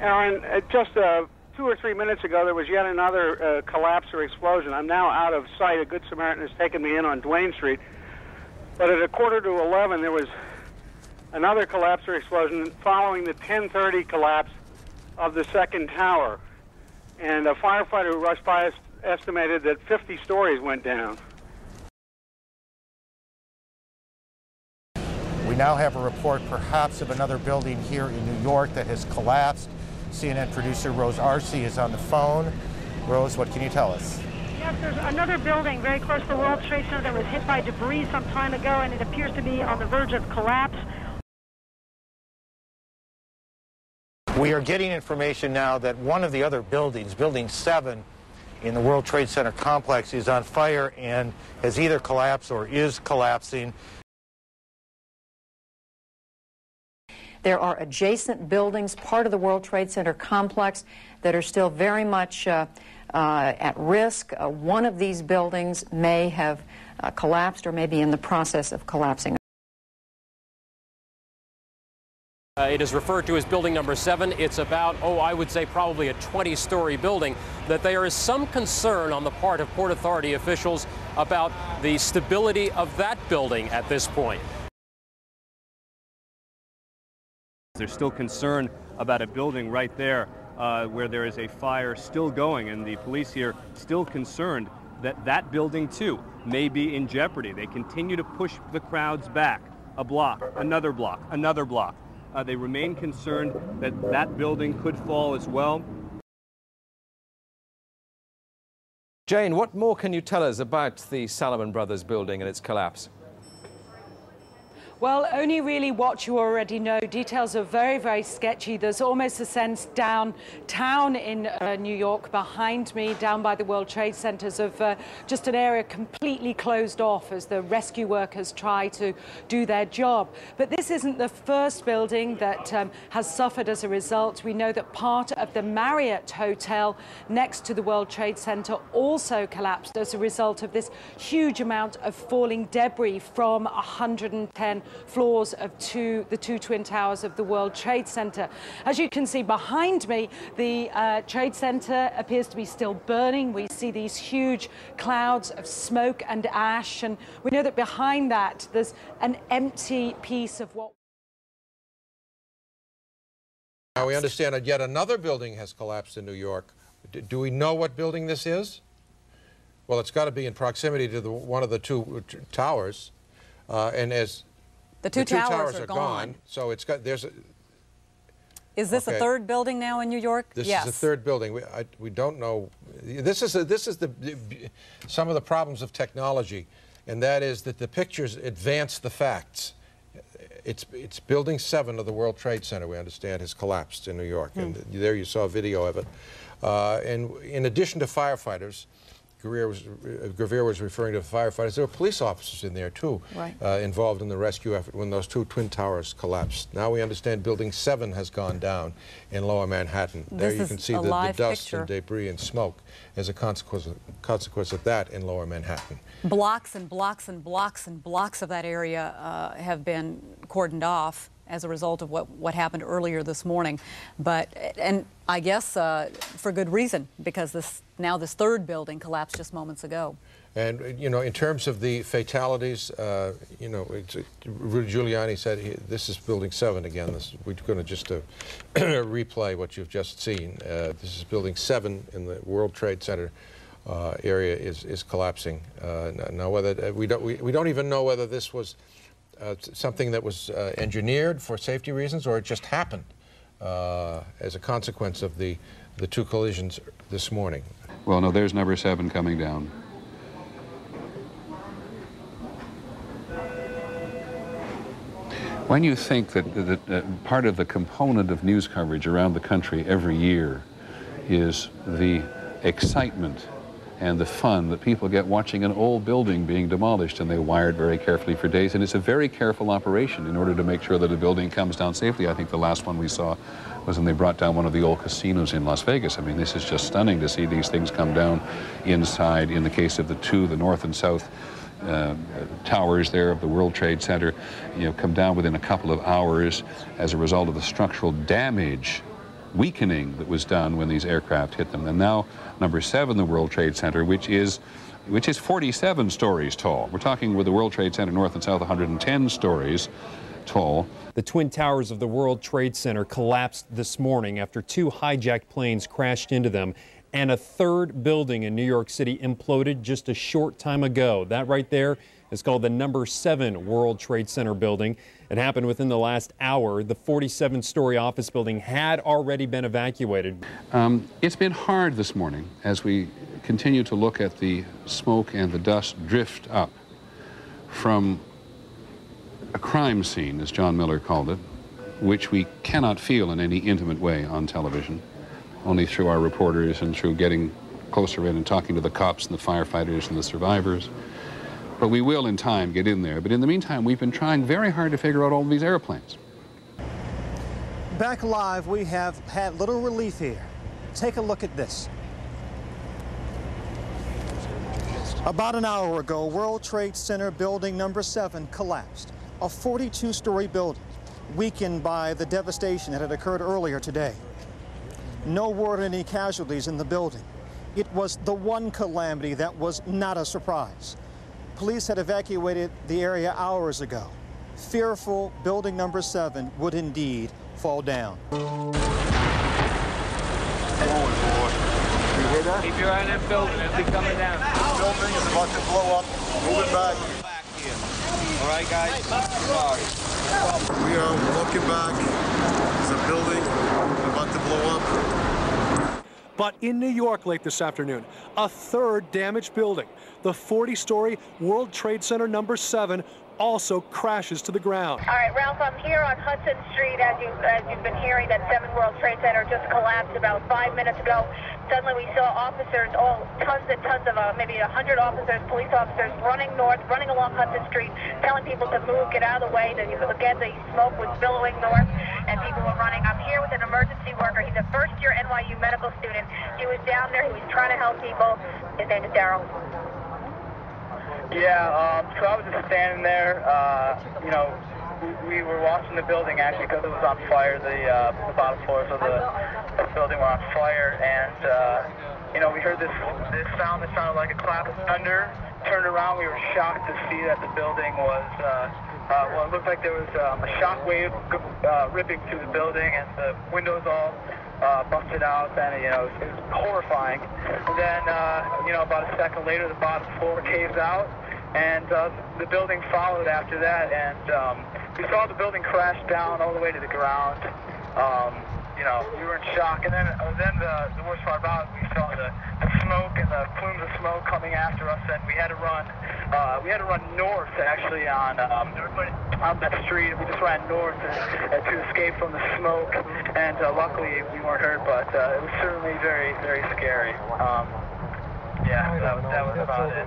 Aaron, just 2 or 3 minutes ago, there was yet another collapse or explosion. I'm now out of sight. A Good Samaritan has taken me in on Duane Street. But at 11:15, there was another collapse or explosion following the 10:30 collapse of the second tower. And a firefighter who rushed by estimated that 50 stories went down. We now have a report perhaps of another building here in New York that has collapsed. CNN producer Rose Arce is on the phone. Rose, what can you tell us? Yes, there's another building very close to the World Trade Center that was hit by debris some time ago, and it appears to be on the verge of collapse. We are getting information now that one of the other buildings, Building 7 in the World Trade Center complex, is on fire and has either collapsed or is collapsing. There are adjacent buildings, part of the World Trade Center complex, that are still very much at risk. One of these buildings may have collapsed or may be in the process of collapsing. It is referred to as building number 7. It's about, I would say probably a 20-story building. That there is some concern on the part of Port Authority officials about the stability of that building at this point. There's still concern about a building right there where there is a fire still going, and the police here still concerned that that building too may be in jeopardy. They continue to push the crowds back. A block, another block, another block. They remain concerned that that building could fall as well. Jane, what more can you tell us about the Salomon Brothers building and its collapse? Well, only really what you already know. Details are very, very sketchy. There's almost a sense downtown in New York behind me, down by the World Trade Centers, of just an area completely closed off as the rescue workers try to do their job. But this isn't the first building that has suffered as a result. We know that part of the Marriott Hotel next to the World Trade Center also collapsed as a result of this huge amount of falling debris from 110 floors of the two twin towers of the World Trade Center. As you can see behind me, the Trade Center appears to be still burning. We see these huge clouds of smoke and ash, and we know that behind that there's an empty piece of what... Now we understand that yet another building has collapsed in New York. Do we know what building this is? Well, it's got to be in proximity to one of the two towers, and as the two towers are gone. So it's got, there's a... Is this a third building now in New York? This is the third building. We don't know. This is some of the problems of technology, and that is that the pictures advance the facts. It's building 7 of the World Trade Center, we understand, has collapsed in New York, and there you saw a video of it. And in addition to firefighters, Greer was referring to firefighters. There were police officers in there, too, involved in the rescue effort when those two twin towers collapsed. Now we understand Building 7 has gone down in Lower Manhattan. There you can see the dust and debris and smoke as a consequence of that in Lower Manhattan. Blocks and blocks and blocks and blocks of that area have been cordoned off as a result of what happened earlier this morning. And I guess for good reason, because this third building collapsed just moments ago. And, you know, in terms of the fatalities, you know, Rudy Giuliani said this is Building 7 again. We're going to just replay what you've just seen. This is Building 7 in the World Trade Center area is collapsing. Now, whether we don't even know whether this was something that was engineered for safety reasons, or it just happened as a consequence of the two collisions this morning. Well, no, there's number 7 coming down. When you think that part of the component of news coverage around the country every year is the excitement and the fun that people get watching an old building being demolished, and they wire it very carefully for days, and it's a very careful operation in order to make sure that a building comes down safely. I think the last one we saw was when they brought down one of the old casinos in Las Vegas. I mean, this is just stunning to see these things come down inside, in the case of the north and south towers there of the World Trade Center, you know, come down within a couple of hours as a result of the structural damage weakening that was done when these aircraft hit them. And now number 7, the World Trade Center, which is 47 stories tall. We're talking with the World Trade Center north and south 110 stories tall. The Twin Towers of the World Trade Center collapsed this morning after 2 hijacked planes crashed into them, and a third building in New York City imploded just a short time ago. That right there is called the number 7 World Trade Center building. It happened within the last hour. The 47-story office building had already been evacuated. It's been hard this morning as we continue to look at the smoke and the dust drift up from a crime scene, as John Miller called it, which we cannot feel in any intimate way on television, only through our reporters and through getting closer in and talking to the cops and the firefighters and the survivors. But we will in time get in there. But in the meantime, we've been trying very hard to figure out all of these airplanes. Back live, we have had little relief here. Take a look at this. About an hour ago, World Trade Center building number 7 collapsed. A 42-story building, weakened by the devastation that had occurred earlier today. No word of any casualties in the building. It was the one calamity that was not a surprise. Police had evacuated the area hours ago. Fearful building number 7 would indeed fall down. You hear that? Keep your eye on that building. It'll be coming down. The building is about to blow up. Moving back. All right, guys. Sorry. We are looking back. There's a building about to blow up. But in New York late this afternoon, a third damaged building, the 40-story World Trade Center number 7, also crashes to the ground. All right, Ralph, I'm here on Hudson Street. As you've been hearing, that 7 World Trade Center just collapsed about 5 minutes ago. Suddenly we saw officers, tons and tons of, maybe 100 officers, police officers, running north, running along Hudson Street, telling people to move, get out of the way. Again, the smoke was billowing north, and people were running. I'm here with an emergency worker. He's a first-year NYU medical student. He was down there. He was trying to help people. His name is Daryl. Yeah, so I was just standing there, you know, we were watching the building actually because it was on fire. The bottom floors of the building were on fire, and, you know, we heard this sound that sounded like a clap of thunder. Turned around, we were shocked to see that the building was, well, it looked like there was a shock wave ripping through the building, and the windows all busted out, and, you know, it was horrifying. And then, you know, about a second later, the bottom floor caves out, and the building followed after that, and we saw the building crash down all the way to the ground. You know, we were in shock, and then the worst part about it, we saw the smoke and the plumes of smoke coming after us, and we had to run. We had to run north, actually, on that street. We just ran north to escape from the smoke, and luckily we weren't hurt, but it was certainly very, very scary. Yeah, that was about it.